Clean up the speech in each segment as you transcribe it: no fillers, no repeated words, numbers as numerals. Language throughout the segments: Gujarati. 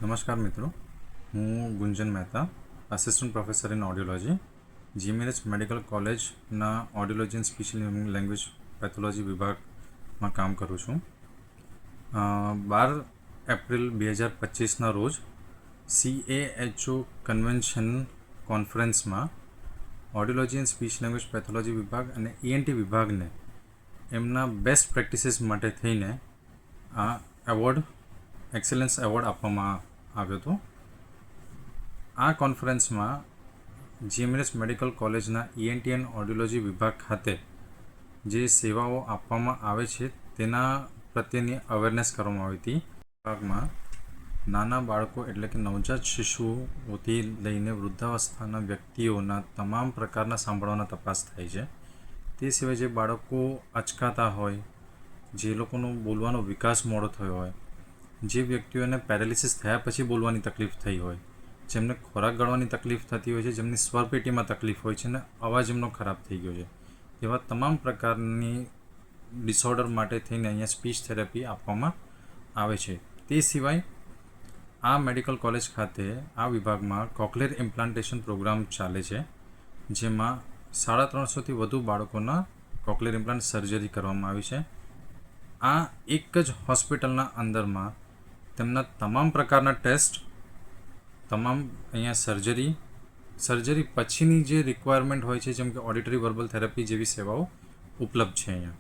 નમસ્કાર મિત્રો, હું Gunjan Mehta, assistant professor in audiology, GMNH medical કોલેજના audiology and speech language pathology વિભાગમાં કામ કરું છું. 12 એપ્રિલ 2025ના રોજ CAHO કન્વેન્શન કોન્ફરન્સમાં ઓડિયોલોજી એન્ડ સ્પીચ લેંગ્વેજ પેથોલોજી વિભાગ અને ENT વિભાગને એમના બેસ્ટ પ્રેક્ટિસીસ માટે થઈને આ એવોર્ડ એક્સેલન્સ એવોર્ડ આપવામાં આવ્યો હતો. આ કોન્ફરન્સમાં GMNH મેડિકલ કોલેજના ENT એન્ડ ઓડિયોલોજી વિભાગ ખાતે જે સેવાઓ આપવામાં આવે છે તેના પ્રત્યેની અવેરનેસ કરવામાં આવી હતી. વિભાગમાં નાના બાળકો એટલે કે નવજાત શિશુઓથી લઈને વૃદ્ધાવસ્થાના વ્યક્તિઓના તમામ પ્રકારના સાંભળવાના તપાસ થાય છે. તે સિવાય જે બાળકો અચકાતા હોય, જે લોકોનો બોલવાનો વિકાસ મોડો થયો હોય, જે વ્યક્તિઓને પેરાલિસિસ થયા પછી બોલવાની તકલીફ થઈ હોય, જેમને ખોરાક ગળવાની તકલીફ થતી હોય છે, જેમની સ્વરપેટીમાં તકલીફ હોય છે અને અવાજ એમનો ખરાબ થઈ ગયો છે, એવા તમામ પ્રકારની ડિસઓર્ડર માટે થઈને અહીંયા સ્પીચ થેરાપી આપવામાં આવે છે. તે સિવાય આ મેડિકલ કોલેજ ખાતે આ વિભાગમાં કોક્લિયર ઇમ્પ્લાન્ટેશન પ્રોગ્રામ ચાલે છે, જેમાં 350થી વધુ બાળકોના કોક્લિયર ઇમ્પ્લાન્ટ સર્જરી કરવામાં આવી છે. આ એક જ હોસ્પિટલના અંદરમાં તેમના તમામ પ્રકારના ટેસ્ટ, તમામ અહીંયા સર્જરી પછીની જે રિક્વાયરમેન્ટ હોય છે, જેમ કે ઓડિટરી વર્બલ થેરાપી જેવી સેવાઓ ઉપલબ્ધ છે અહીંયા.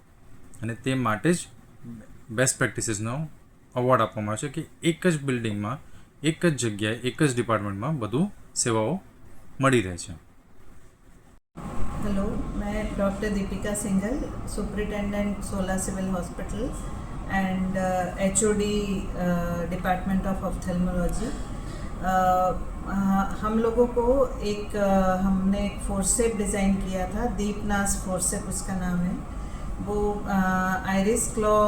અને તે માટે જ બેસ્ટ પ્રેક્ટિસીસનો અવોર્ડ આપવામાં આવે છે કે એક જ બિલ્ડિંગમાં, એક જ જગ્યાએ, એક જ ડિપાર્ટમેન્ટમાં બધું સેવાઓ મળી રહે છે. हेलो, मैं doctor Deepika Singhal, superintendent Sola civil hospital and HOD department of ophthalmology. हम लोगों को हमने एक फोर्सेप डिज़ाइन किया था, दीपनास फोर्सेप उसका नाम है. वो आयरिस क्लॉ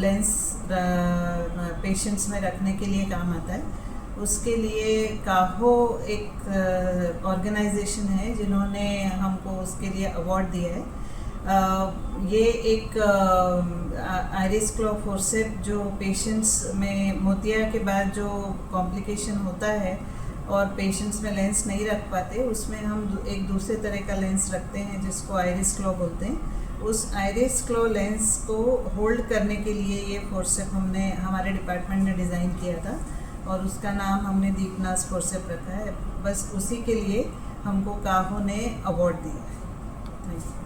लेंस पेशेंट्स में रखने के लिए काम आता है. उसके लिए काहो एक ऑर्गेनाइजेशन है जिन्होंने हमको उसके लिए अवार्ड दिया है. ये एक आयरिस क्लॉ फोर्सेप जो पेशेंट्स में मोतिया के बाद जो कॉम्प्लिकेशन होता है और पेशेंट्स में लेंस नहीं रख पाते, उसमें हम एक दूसरे तरह का लेंस रखते हैं जिसको आयरिस क्लॉ बोलते हैं. उस आयरिस क्लॉ लेंस को होल्ड करने के लिए ये फोर्सेप हमने हमारे डिपार्टमेंट ने डिज़ाइन किया था और उसका नाम हमने दीपनास फोर्सेप रखा है. बस उसी के लिए हमको काहो ने अवार्ड दिया है. Thank you.